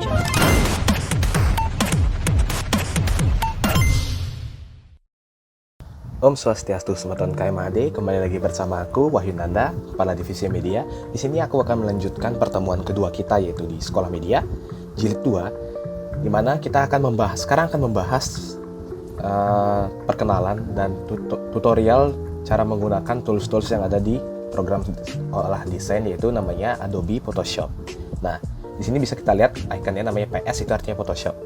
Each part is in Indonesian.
Om Swastiastu, Semeton KMAD, kembali lagi bersama aku, Wahyu Nanda, Kepala Divisi Media. Di sini aku akan melanjutkan pertemuan kedua kita, yaitu di Sekolah Media, Jilid 2, di mana kita akan membahas perkenalan dan tutorial cara menggunakan tools-tools yang ada di program olah desain, yaitu namanya Adobe Photoshop. Nah, di sini bisa kita lihat ikonnya namanya PS, itu artinya Photoshop.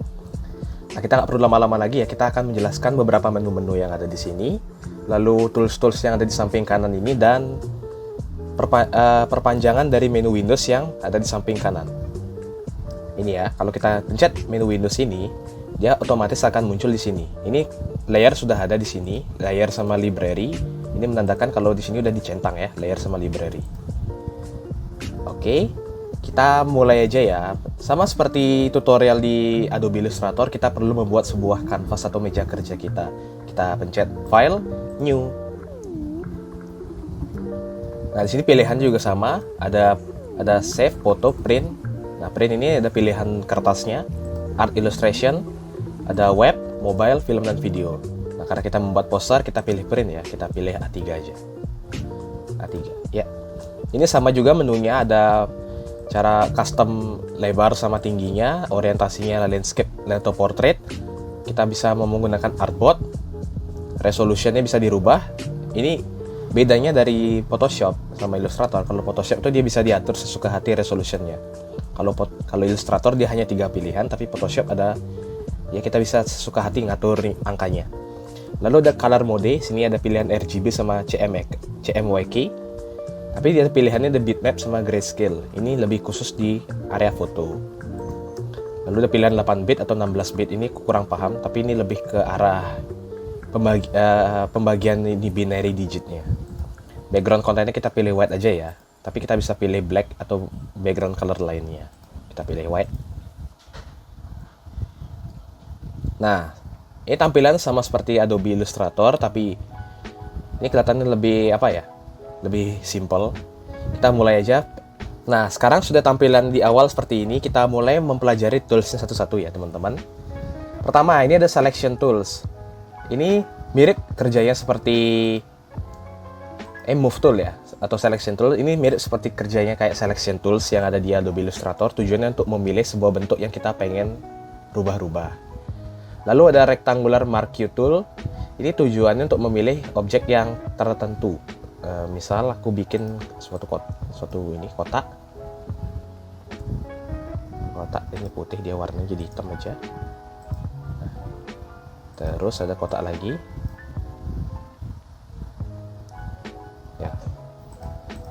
Nah, kita nggak perlu lama-lama lagi ya, kita akan menjelaskan beberapa menu-menu yang ada di sini, lalu tools-tools yang ada di samping kanan ini, dan perpanjangan dari menu Windows yang ada di samping kanan. Ini ya, kalau kita pencet menu Windows ini, dia otomatis akan muncul di sini. Ini layer sudah ada di sini, layer sama library. Ini menandakan kalau di sini udah dicentang ya, layer sama library. Oke. Kita mulai aja ya. Sama seperti tutorial di Adobe Illustrator, kita perlu membuat sebuah kanvas atau meja kerja kita. Kita pencet File, New. Nah, di sini pilihan juga sama. Ada Save, Foto, Print. Nah, Print ini ada pilihan kertasnya, Art Illustration, ada Web, Mobile, Film, dan Video. Nah, karena kita membuat poster, kita pilih Print ya. Kita pilih A3 aja. A3, ya. Ini sama juga menunya, ada cara custom lebar sama tingginya, orientasinya landscape atau portrait. Kita bisa menggunakan artboard, resolutionnya bisa dirubah. Ini bedanya dari Photoshop sama Illustrator. Kalau Photoshop itu dia bisa diatur sesuka hati resolutionnya. Kalau Illustrator dia hanya 3 pilihan, tapi Photoshop ada ya, kita bisa sesuka hati ngatur angkanya. Lalu ada color mode, sini ada pilihan RGB sama CMYK. Tapi dia pilihannya ada bitmap sama grayscale. Ini lebih khusus di area foto. Lalu ada pilihan 8 bit atau 16 bit. Ini kurang paham, tapi ini lebih ke arah pembagian ini binary digitnya. Background kontennya kita pilih white aja ya. Tapi kita bisa pilih black atau background color lainnya. Kita pilih white. Nah, ini tampilan sama seperti Adobe Illustrator, tapi ini kelihatannya lebih lebih simple. Kita mulai aja. Nah, sekarang sudah tampilan di awal seperti ini. Kita mulai mempelajari toolsnya satu-satu ya teman-teman. Pertama, ini ada selection tools. Ini mirip kerjanya seperti move tool ya, atau selection tool. Ini mirip seperti kerjanya kayak selection tools yang ada di Adobe Illustrator. Tujuannya untuk memilih sebuah bentuk yang kita pengen rubah-rubah. Lalu ada rectangular marquee tool. Ini tujuannya untuk memilih objek yang tertentu. Misal aku bikin suatu kotak ini putih, dia warnanya jadi hitam aja. Nah, terus ada kotak lagi ya.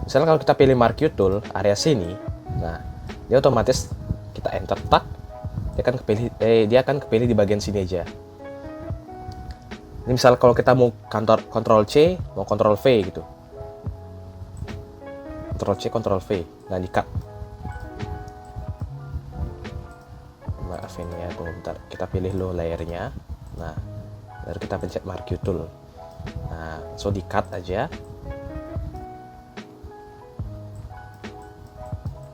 Misalnya kalau kita pilih marquee tool area sini, nah dia otomatis kita enter tak, dia akan kepilih di bagian sini aja. Ini misal kalau kita mau Ctrl C, mau Ctrl V gitu, Ctrl C, Ctrl V. Nah, di-cut. Maaf ini ya, tunggu bentar. Kita pilih lo layernya. Nah, baru kita pencet marquee tool. Nah, so di-cut aja.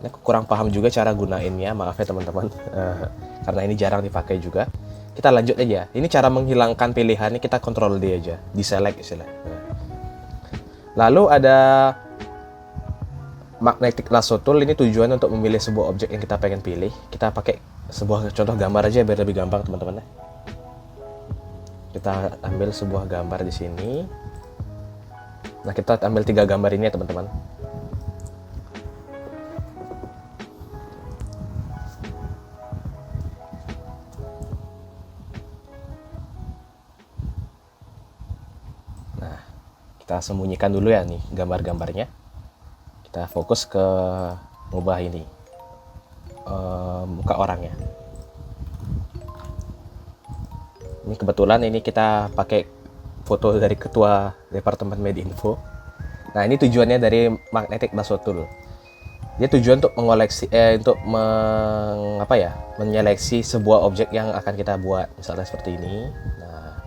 Ini aku kurang paham juga cara gunainnya, maaf ya teman-teman. Karena ini jarang dipakai juga. Kita lanjut aja. Ini cara menghilangkan pilihan, ini kita Ctrl D aja, di-select istilahnya. Nah. Lalu ada magnetic lasso tool. Ini tujuan untuk memilih sebuah objek yang kita pengen pilih. Kita pakai sebuah contoh gambar aja biar lebih gampang teman-teman. Kita ambil sebuah gambar di sini. Nah, kita ambil 3 gambar ini ya teman-teman. Nah, kita sembunyikan dulu ya nih gambar-gambarnya. Kita fokus ke ngubah ini muka orangnya. Ini kebetulan ini kita pakai foto dari ketua Departemen Medinfo. Nah, ini tujuannya dari magnetic lasso tool. Dia tujuan untuk mengoleksi menyeleksi sebuah objek yang akan kita buat, misalnya seperti ini. Nah,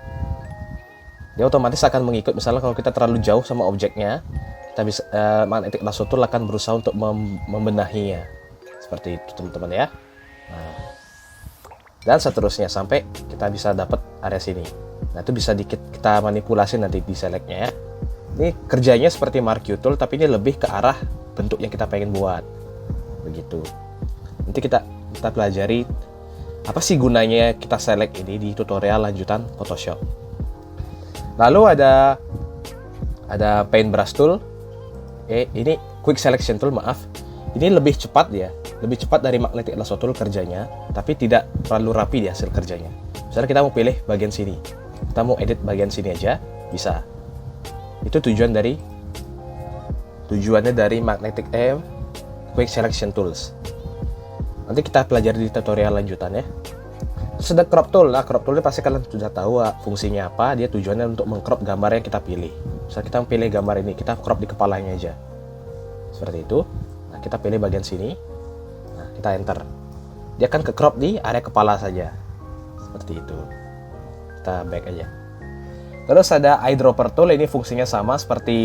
dia otomatis akan mengikut. Misalnya kalau kita terlalu jauh sama objeknya, kita bisa magnetic lasso tool akan berusaha untuk membenahinya seperti itu teman-teman ya. Nah, dan seterusnya sampai kita bisa dapat area sini. Nah, itu bisa kita manipulasi nanti di selectnya ya. Ini kerjanya seperti Marquee Tool, tapi ini lebih ke arah bentuk yang kita pengen buat. Begitu. Nanti kita pelajari apa sih gunanya kita select ini di tutorial lanjutan Photoshop. Lalu ada Paintbrush Tool. Ini Quick Selection Tool, maaf. Ini lebih cepat ya, lebih cepat dari Magnetic Lasso Tool kerjanya, tapi tidak terlalu rapi di hasil kerjanya. Misalnya kita mau pilih bagian sini, kita mau edit bagian sini aja, bisa. Itu tujuannya dari Magnetic Quick Selection Tools. Nanti kita pelajari di tutorial lanjutan ya. Terus ada Crop Tool. Nah, Crop Tool ini pasti kalian sudah tahu fungsinya apa. Dia tujuannya untuk mengcrop gambar yang kita pilih. Misalnya kita pilih gambar ini, kita crop di kepalanya aja. Seperti itu. Nah, kita pilih bagian sini. Nah, kita enter. Dia akan ke crop di area kepala saja. Seperti itu. Kita back aja. Terus ada Eyedropper Tool. Ini fungsinya sama seperti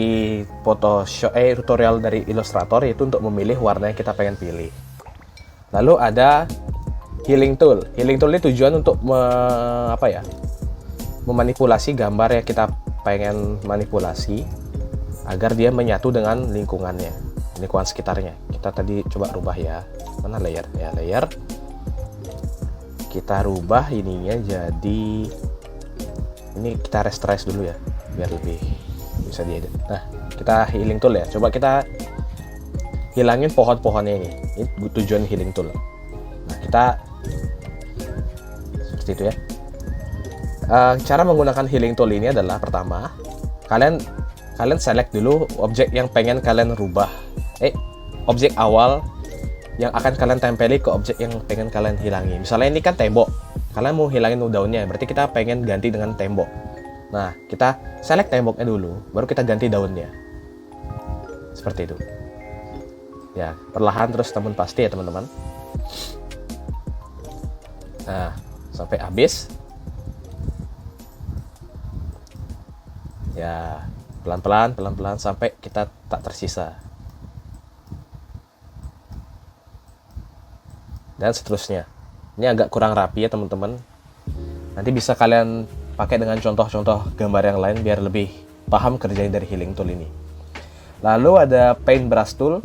Photoshop tutorial dari Illustrator, yaitu untuk memilih warna yang kita pengen pilih. Lalu ada Healing Tool. Healing Tool ini tujuan untuk memanipulasi gambar yang kita pengen manipulasi agar dia menyatu dengan lingkungan sekitarnya. Kita tadi coba rubah ya. Mana layer? Ya, layer. Kita rubah ininya jadi ini kita resize dulu ya biar lebih bisa diedit. Nah, kita Healing Tool ya. Coba kita hilangin pohon-pohonnya ini. Ini tujuan Healing Tool. Nah, kita seperti itu ya. Cara menggunakan Healing Tool ini adalah pertama, kalian select dulu objek yang pengen kalian rubah. Objek awal yang akan kalian tempeli ke objek yang pengen kalian hilangi. Misalnya ini kan tembok. Kalian mau hilangin daunnya, berarti kita pengen ganti dengan tembok. Nah, kita select temboknya dulu, baru kita ganti daunnya. Seperti itu. Ya, perlahan terus namun pasti ya teman-teman. Nah, sampai habis. Ya, pelan-pelan sampai kita tak tersisa. Dan seterusnya. Ini agak kurang rapi ya teman-teman. Nanti bisa kalian pakai dengan contoh-contoh gambar yang lain biar lebih paham kerjanya dari Healing Tool ini. Lalu ada Paintbrush Tool.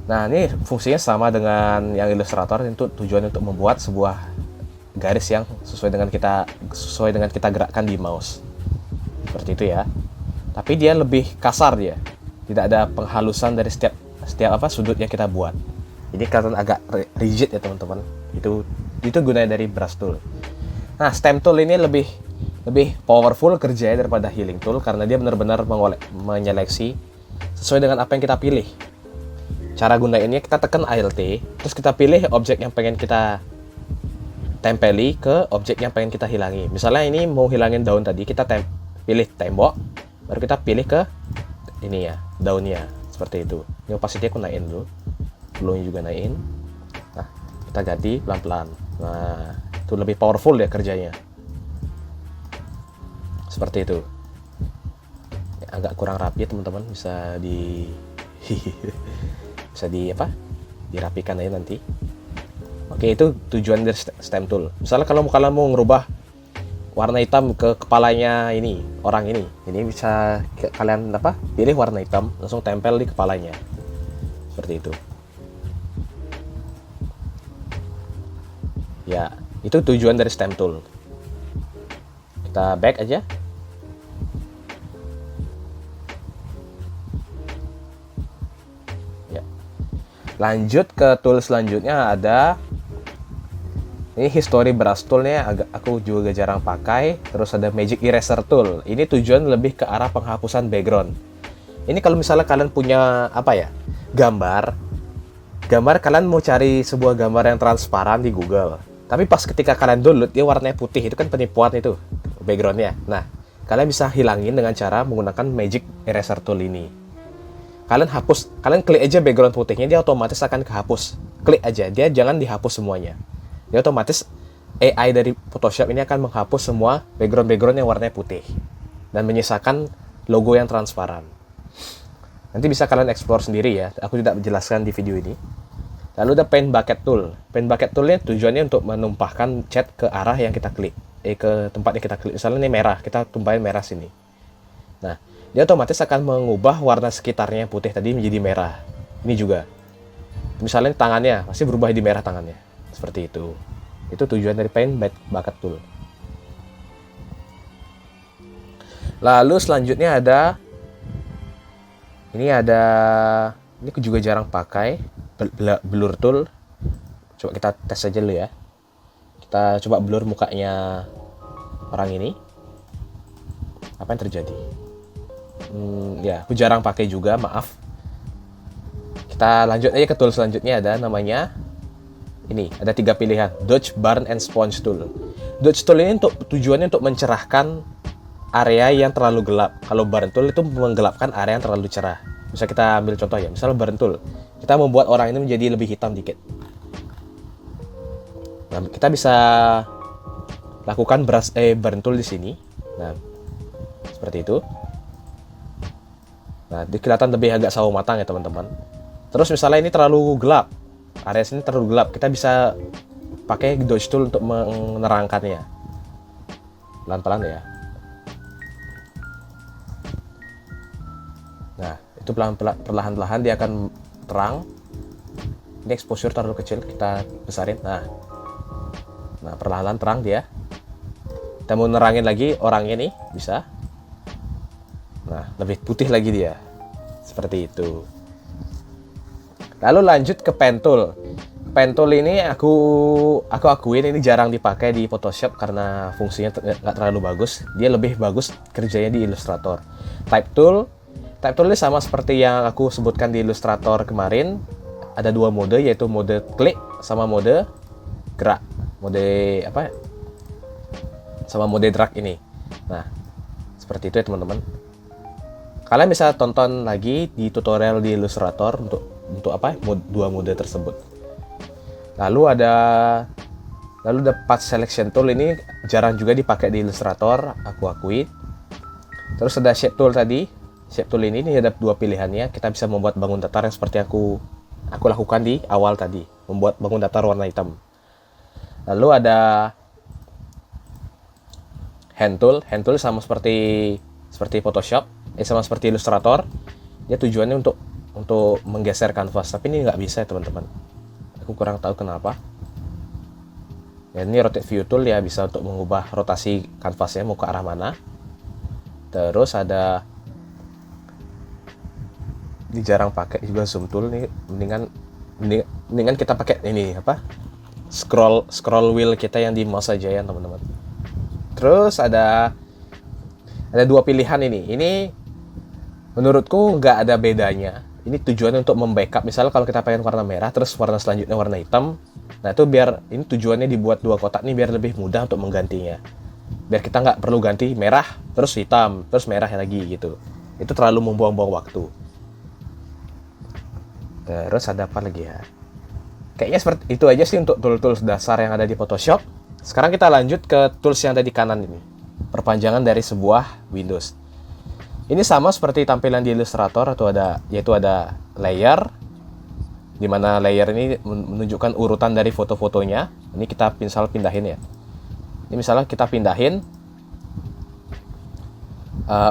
Nah, ini fungsinya sama dengan yang Illustrator, itu tujuannya untuk membuat sebuah garis yang sesuai dengan kita gerakkan di mouse. Seperti itu ya. Tapi dia lebih kasar dia. Tidak ada penghalusan dari setiap sudut yang kita buat. Jadi kelihatan agak rigid ya teman-teman. Itu gunanya dari Brush Tool. Nah, Stamp Tool ini lebih powerful kerjanya daripada Healing Tool karena dia benar-benar menyeleksi sesuai dengan apa yang kita pilih. Cara gunainnya kita tekan Alt, terus kita pilih objek yang pengen kita tempeli ke objek yang pengen kita hilangi. Misalnya ini mau hilangin daun tadi, kita pilih tembok, baru kita pilih ke ini ya, daunnya. Seperti itu. Ini opacity aku naikin dulu. Blue-nya juga naikin. Nah, kita ganti pelan-pelan. Nah, itu lebih powerful ya kerjanya. Seperti itu. Ya, agak kurang rapi teman-teman, bisa dirapikan aja nanti. Oke, itu tujuan dari Stamp Tool. Misalnya kalau kalian mau ngerubah warna hitam ke kepalanya orang ini bisa kalian pilih warna hitam, langsung tempel di kepalanya. Seperti itu. Ya, itu tujuan dari Stamp Tool. Kita back aja. Ya. Lanjut ke tool selanjutnya ada ini History Brush Tool-nya aku juga jarang pakai. Terus ada Magic Eraser Tool. Ini tujuan lebih ke arah penghapusan background. Ini kalau misalnya kalian punya gambar kalian mau cari sebuah gambar yang transparan di Google. Tapi pas ketika kalian download dia warnanya putih, itu kan penipuan itu backgroundnya. Nah, kalian bisa hilangin dengan cara menggunakan Magic Eraser Tool ini. Kalian klik aja background putihnya, dia otomatis akan kehapus. Klik aja, dia jangan dihapus semuanya. Dia otomatis AI dari Photoshop ini akan menghapus semua background yang warnanya putih dan menyisakan logo yang transparan. Nanti bisa kalian explore sendiri ya. Aku tidak menjelaskan di video ini. Lalu ada pen bucket tool. Pen bucket toolnya tujuannya untuk menumpahkan cat ke arah yang kita klik, ke tempat yang kita klik. Misalnya ini merah, kita tumpahin merah sini. Nah, dia otomatis akan mengubah warna sekitarnya putih tadi menjadi merah. Ini juga. Misalnya tangannya, pasti berubah jadi merah tangannya. Seperti itu. Itu tujuan dari pen bucket tool. Lalu selanjutnya ini aku juga jarang pakai, blur tool. Coba kita tes aja dulu ya. Kita coba blur mukanya orang ini. Apa yang terjadi? Ya, aku jarang pakai juga, maaf. Kita lanjut aja ke tool selanjutnya, ada namanya ini, ada 3 pilihan, Dodge, Burn, and Sponge tool. Dodge tool ini tujuannya untuk mencerahkan area yang terlalu gelap. Kalau Burn tool itu menggelapkan area yang terlalu cerah. Bisa kita ambil contoh ya, misal Burn tool, kita membuat orang ini menjadi lebih hitam dikit. Nah, kita bisa lakukan Burn tool di sini. Nah, seperti itu. Nah, kelihatan lebih agak sawo matang ya teman-teman. Terus misalnya ini terlalu gelap, area sini terlalu gelap, kita bisa pakai Dodge tool untuk menerangkannya. Pelan-pelan ya. Nah, itu perlahan-lahan dia akan terang. Ini exposure terlalu kecil, kita besarin. Nah, perlahan-lahan terang dia. Kita mau nerangin lagi orangnya nih, bisa. Nah, lebih putih lagi dia. Seperti itu. Lalu lanjut ke pen tool. Pen tool ini aku akuin ini jarang dipakai di Photoshop karena fungsinya nggak terlalu bagus. Dia lebih bagus kerjanya di Illustrator. Type tool ini sama seperti yang aku sebutkan di Illustrator kemarin. Ada 2 mode, yaitu mode klik sama mode gerak. Mode apa? Sama mode drag ini. Nah, seperti itu ya teman-teman. Kalian bisa tonton lagi di tutorial di Illustrator untuk dua mode tersebut. Lalu ada path selection tool, ini jarang juga dipakai di Illustrator, aku akui. Terus ada shape tool tadi. Shape tool ini ada 2 pilihannya. Kita bisa membuat bangun datar yang seperti aku lakukan di awal tadi, membuat bangun datar warna hitam. Lalu ada hand tool sama seperti Photoshop, sama seperti Illustrator. Dia tujuannya untuk menggeser kanvas, tapi ini nggak bisa ya teman-teman. Aku kurang tahu kenapa. Ya, ini rotate view tool ya, bisa untuk mengubah rotasi kanvasnya mau ke arah mana. Terus ada ini jarang pakai juga zoom tool nih, mendingan kita pakai ini scroll wheel kita yang di mouse aja ya teman-teman. Terus ada 2 pilihan ini menurutku nggak ada bedanya. Ini tujuannya untuk membackup, misalnya kalau kita pengen warna merah terus warna selanjutnya warna hitam. Nah, itu biar ini tujuannya dibuat 2 kotak nih biar lebih mudah untuk menggantinya. Biar kita nggak perlu ganti merah terus hitam terus merah lagi gitu. Itu terlalu membuang-buang waktu. Terus ada apa lagi ya? Kayaknya seperti itu aja sih untuk tools dasar yang ada di Photoshop. Sekarang kita lanjut ke tools yang ada di kanan ini. Perpanjangan dari sebuah Windows. Ini sama seperti tampilan di Illustrator, yaitu ada layer, di mana layer ini menunjukkan urutan dari foto-fotonya. Ini kita pindahin ya. Ini misalnya kita pindahin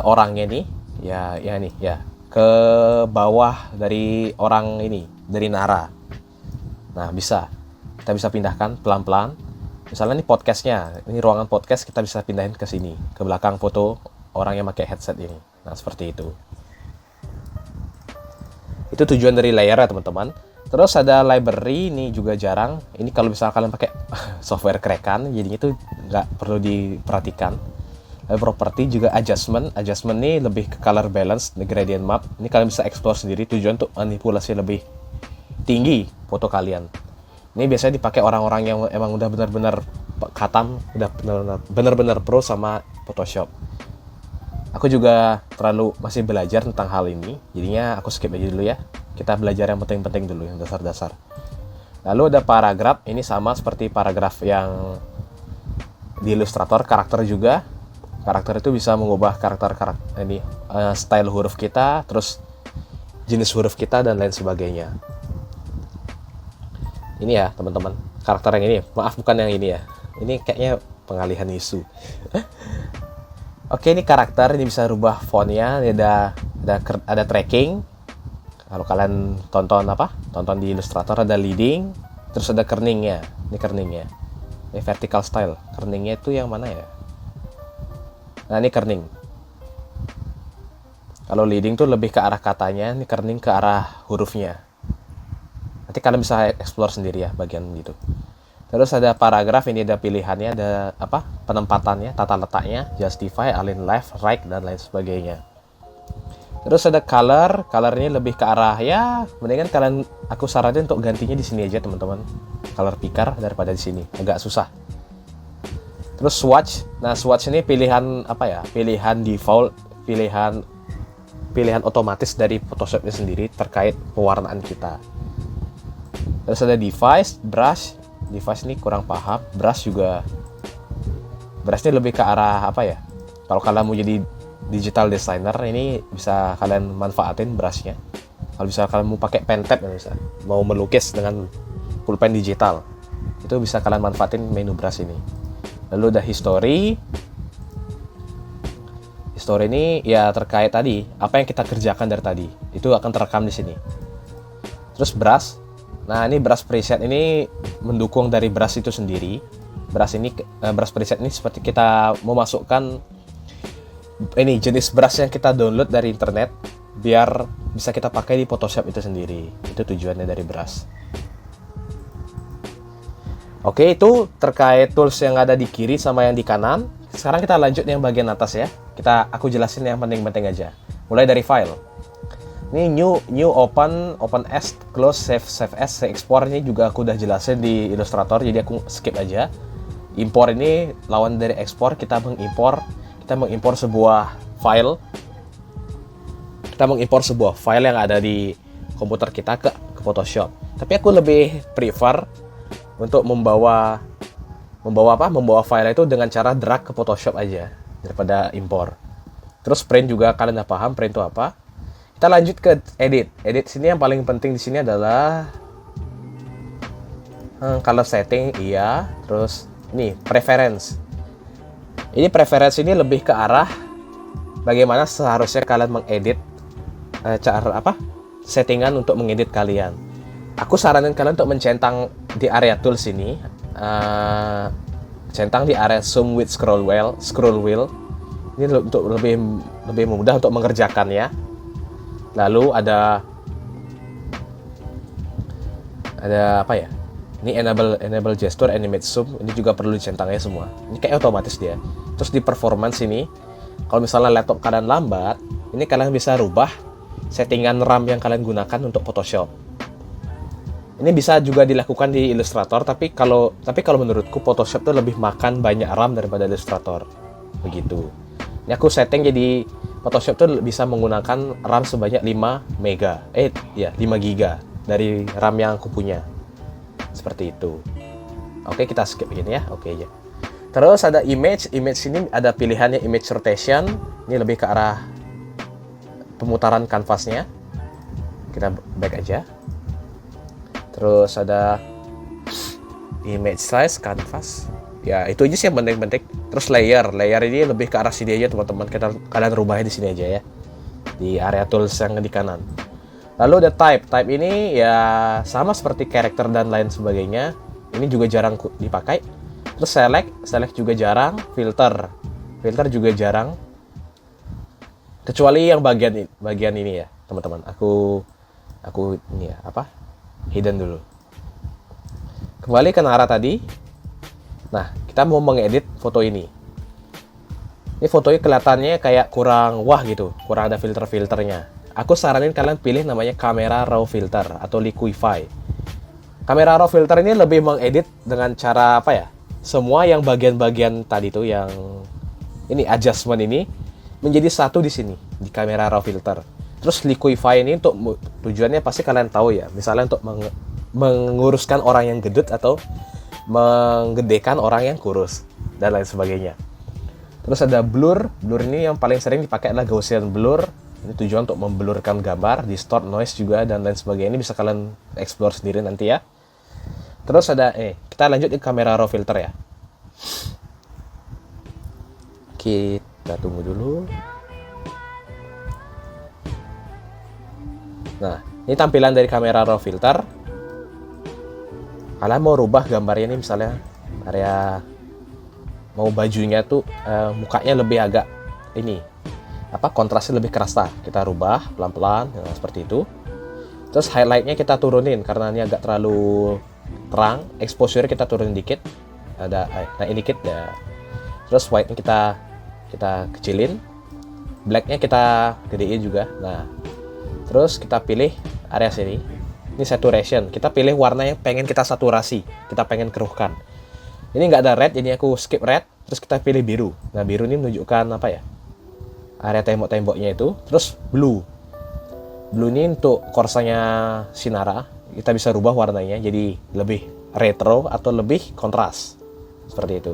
orangnya nih, ya ke bawah dari orang ini, dari Nara. Nah, kita bisa pindahkan pelan-pelan. Misalnya ini podcastnya, ini ruangan podcast, kita bisa pindahin ke sini, ke belakang foto orang yang pakai headset ini. Nah, seperti itu. Itu tujuan dari layer ya teman-teman. Terus ada library, ini juga jarang. Ini kalau misalnya kalian pakai software crack-an, jadinya itu nggak perlu diperhatikan. Lalu property juga adjustment ini lebih ke color balance, the gradient map. Ini kalian bisa explore sendiri, tujuan untuk manipulasi lebih tinggi foto kalian. Ini biasanya dipakai orang-orang yang emang udah benar-benar khatam, udah benar-benar pro sama Photoshop. Aku juga masih belajar tentang hal ini, jadinya aku skip aja dulu ya. Kita belajar yang penting-penting dulu, yang dasar-dasar. Lalu ada paragraf, ini sama seperti paragraf yang di Illustrator, karakter juga. Karakter itu bisa mengubah karakter ini, style huruf kita, terus jenis huruf kita dan lain sebagainya. Ini ya teman-teman, karakter yang ini, maaf bukan yang ini ya, ini kayaknya pengalihan isu. Oke, ini karakter, ini bisa rubah fontnya, ini ada tracking. Kalau kalian tonton di Illustrator ada leading, terus ada kerningnya. Ini kerningnya, ini vertical style. Kerningnya itu yang mana ya? Nah, ini kerning. Kalau leading tuh lebih ke arah katanya, ini kerning ke arah hurufnya. Nanti kalian bisa explore sendiri ya bagian gitu. Terus ada paragraf, ini ada pilihannya, ada penempatannya, tata letaknya, justify, align left, right, dan lain sebagainya. Terus ada colornya lebih ke arah ya, mendingan aku saranin untuk gantinya di sini aja teman-teman. Color picker daripada di sini, agak susah. Terus swatch, nah swatch ini pilihan pilihan default, pilihan otomatis dari Photoshopnya sendiri terkait pewarnaan kita. Terus ada device, brush ini kurang paham. Brushnya lebih ke arah kalau kalian mau jadi digital designer, ini bisa kalian manfaatin brushnya. Kalau bisa kalian mau pakai pen tab, mau melukis dengan pulpen digital, itu bisa kalian manfaatin menu brush ini. Lalu ada history ini ya terkait tadi apa yang kita kerjakan dari tadi, itu akan terekam di sini. Terus brush, nah ini brush preset ini mendukung dari brush itu sendiri. Brush preset ini seperti kita memasukkan ini jenis brush yang kita download dari internet biar bisa kita pakai di Photoshop itu sendiri. Itu tujuannya dari brush. Oke, itu terkait tools yang ada di kiri sama yang di kanan. Sekarang kita lanjut yang bagian atas ya. Aku jelasin yang penting-penting aja. Mulai dari file. Ini new open as, close, save as, export ini juga aku udah jelasin di Illustrator, jadi aku skip aja. Import ini lawan dari export, kita mengimpor sebuah file. Kita mengimpor sebuah file yang ada di komputer kita ke Photoshop. Tapi aku lebih prefer untuk membawa file itu dengan cara drag ke Photoshop aja daripada impor. Terus print juga kalian udah paham print itu apa. Kita lanjut ke edit. Edit sini yang paling penting di sini adalah color setting, iya. Terus ini preference. Ini preference ini lebih ke arah bagaimana seharusnya kalian mengedit settingan untuk mengedit kalian. Aku saranin kalian untuk mencentang di area tools ini, centang di area zoom with scroll wheel. Ini untuk lebih mudah untuk mengerjakannya. Lalu ada ini enable gesture, animate zoom, ini juga perlu dicentangnya semua. Ini kayak otomatis dia. Terus di performance ini, kalau misalnya laptop kalian lambat, ini kalian bisa rubah settingan RAM yang kalian gunakan untuk Photoshop. Ini bisa juga dilakukan di Illustrator, tapi kalau menurutku Photoshop tuh lebih makan banyak RAM daripada Illustrator. Begitu. Ini aku setting jadi Photoshop tuh bisa menggunakan RAM sebanyak 5 GB dari RAM yang aku punya. Seperti itu. Oke, kita skip begini ya. Oke aja. Terus ada image ini ada pilihannya image rotation. Ini lebih ke arah pemutaran kanvasnya. Kita back aja. Terus ada image size canvas. Ya, itu aja sih yang penting-penting. Terus layer ini lebih ke arah sini aja teman-teman. Kalian rubahnya di sini aja ya. Di area tools yang di kanan. Lalu ada type ini ya sama seperti character dan lain sebagainya. Ini juga jarang dipakai. Terus select juga jarang. Filter juga jarang. Kecuali yang bagian ini ya teman-teman. Aku ini ya hidden dulu. Kembali ke Nara tadi. Nah, kita mau mengedit foto ini. Ini fotonya kelihatannya kayak kurang wah gitu, kurang ada filter-filternya. Aku saranin kalian pilih namanya Camera Raw Filter atau Liquify. Camera Raw Filter ini lebih mengedit dengan cara semua yang bagian-bagian tadi tuh yang ini adjustment ini menjadi satu di sini di Camera Raw Filter. Terus Liquify ini untuk tujuannya pasti kalian tahu ya, misalnya untuk menguruskan orang yang gendut atau menggedekan orang yang kurus dan lain sebagainya. Terus ada blur ini yang paling sering dipakai adalah Gaussian blur. Ini tujuan untuk memblurkan gambar, distort, noise juga dan lain sebagainya. Ini bisa kalian explore sendiri nanti ya. Terus ada kita lanjut ke kamera raw filter ya. Kita tunggu dulu. Nah, ini tampilan dari kamera raw filter. Kalian mau rubah gambarnya nih, misalnya area mau bajunya tuh mukanya lebih agak ini kontrasnya lebih keras lah. Kita rubah pelan-pelan seperti itu. Terus highlightnya kita turunin karena ini agak terlalu terang. Exposure kita turunin dikit. Naikin dikit ya. Terus white-nya kita kecilin. Black-nya kita gedein juga. Nah, terus kita pilih area sini. Ini saturation. Kita pilih warna yang pengen kita saturasi. Kita pengen keruhkan. Ini nggak ada red, jadi aku skip red. Terus kita pilih biru. Nah, biru ini menunjukkan apa ya? Area tembok-temboknya itu. Terus blue. Blue ini untuk korsanya Sinara. Kita bisa rubah warnanya jadi lebih retro atau lebih kontras. Seperti itu.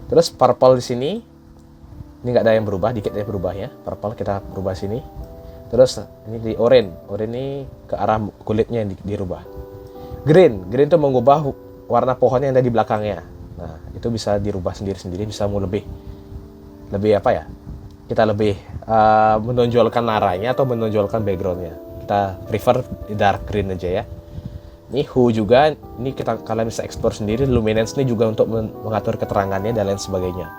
Terus purple di sini. Ini nggak ada yang berubah, dikit ya berubahnya. Purple kita berubah sini. Terus ini di orange ini ke arah kulitnya yang dirubah. Green itu mengubah warna pohonnya yang ada di belakangnya. Nah, itu bisa dirubah sendiri-sendiri, bisa mau lebih apa ya? Kita lebih menonjolkan naranya atau menonjolkan backgroundnya. Kita prefer dark green aja ya. Ini hue juga, ini kalian bisa explore sendiri. Luminance ini juga untuk mengatur keterangannya dan lain sebagainya.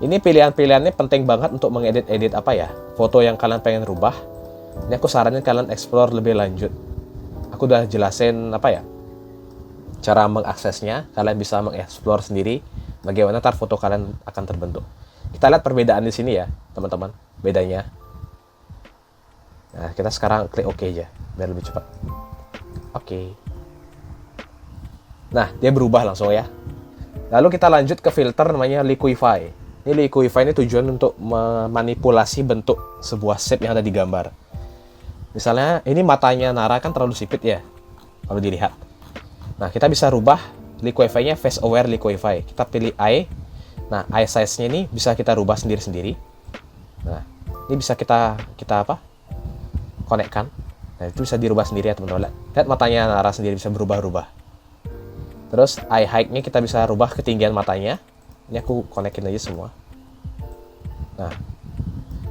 Ini pilihan-pilihannya penting banget untuk mengedit foto yang kalian pengen rubah. Ini aku saranin kalian explore lebih lanjut. Aku udah jelasin cara mengaksesnya. Kalian bisa mengeksplor sendiri bagaimana foto kalian akan terbentuk. Kita lihat perbedaan di sini ya, teman-teman. Bedanya. Nah, kita sekarang klik OK aja biar lebih cepat. Oke. Nah, dia berubah langsung ya. Lalu kita lanjut ke filter namanya Liquify. Ini Liquify ini tujuan untuk memanipulasi bentuk sebuah shape yang ada di gambar. Misalnya ini matanya Nara kan terlalu sipit ya kalau dilihat. Nah, kita bisa rubah Liquify-nya face aware Liquify. Kita pilih eye. Nah, eye size-nya ini bisa kita rubah sendiri-sendiri. Nah, ini bisa kita konekkan. Nah, itu bisa dirubah sendiri ya teman-teman. Lihat matanya Nara sendiri bisa berubah-ubah. Terus eye height-nya kita bisa rubah ketinggian matanya. Ini aku konekin aja semua. Nah,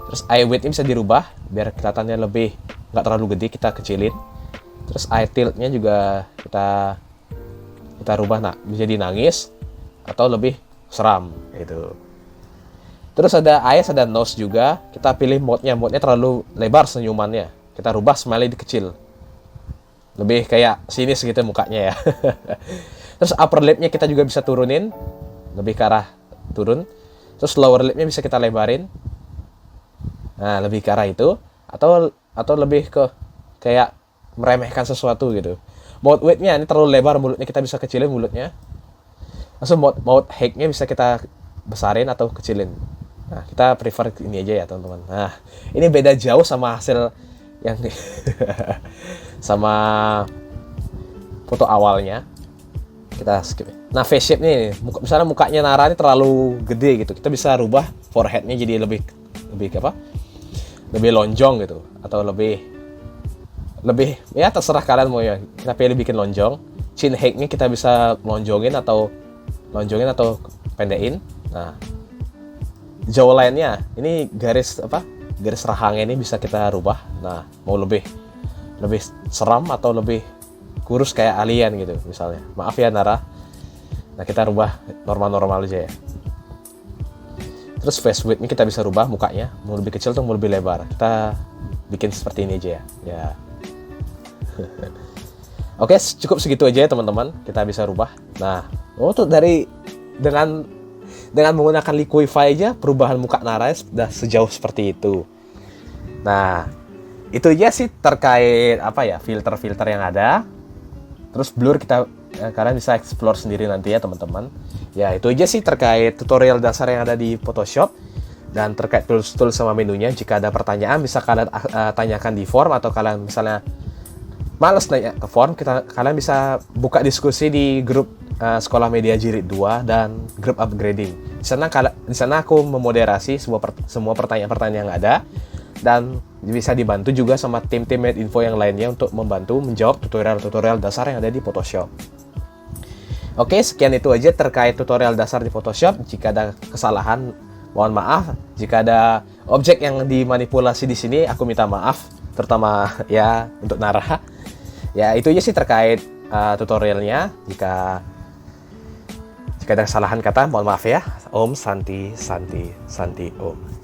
terus eye width-nya bisa dirubah biar kelihatannya lebih nggak terlalu gede, kita kecilin. Terus eye tilt-nya juga kita rubah menjadi nangis atau lebih seram gitu. Terus ada eyes, ada nose juga. Kita pilih mode-nya terlalu lebar senyumannya. Kita rubah smiley kecil. Lebih kayak sinis gitu mukanya ya. Terus upper lip-nya kita juga bisa turunin. Lebih ke arah turun. Terus lower lip-nya bisa kita lebarin. Nah, lebih ke arah itu. Atau lebih ke kayak meremehkan sesuatu gitu. Mouth width-nya ini terlalu lebar mulutnya, kita bisa kecilin mulutnya. Langsung mouth height-nya bisa kita besarin atau kecilin. Nah, kita prefer ini aja ya teman-teman. Nah, ini beda jauh sama hasil yang sama foto awalnya. Kita skip. Nah, face shape nih, misalnya mukanya Nara ini terlalu gede gitu, kita bisa rubah forehead-nya jadi lebih lonjong gitu, atau lebih ya terserah kalian mau ya. Kita pilih bikin lonjong. Chin height-nya kita bisa lonjongin atau pendekin. Nah, jawline-nya ini garis rahangnya ini bisa kita rubah. Nah, mau lebih seram atau lebih kurus kayak alien gitu misalnya. Maaf ya Nara. Nah, kita rubah normal aja ya. Terus face width-nya kita bisa rubah mukanya, mau lebih kecil atau mau lebih lebar. Kita bikin seperti ini aja ya. Oke, cukup segitu aja ya teman-teman. Kita bisa rubah. Nah, tuh dengan menggunakan Liquify aja perubahan muka Nara sudah sejauh seperti itu. Nah, itu aja sih terkait filter-filter yang ada. Terus blur kalian bisa explore sendiri nanti ya teman-teman. Ya, itu aja sih terkait tutorial dasar yang ada di Photoshop. Dan terkait tools sama menunya, jika ada pertanyaan bisa kalian tanyakan di form, atau kalian misalnya males nanya ke form, kalian bisa buka diskusi di grup Sekolah Media Jilid 2 dan grup upgrading. Di sana aku memoderasi semua pertanyaan-pertanyaan yang ada, dan bisa dibantu juga sama tim-tim Medinfo yang lainnya untuk membantu menjawab tutorial-tutorial dasar yang ada di Photoshop. Oke, sekian itu aja terkait tutorial dasar di Photoshop. Jika ada kesalahan, mohon maaf. Jika ada objek yang dimanipulasi di sini, aku minta maaf, terutama ya untuk Nara. Ya, itu aja sih terkait tutorialnya. Jika ada kesalahan kata, mohon maaf ya. Om Santi Santi Santi Om.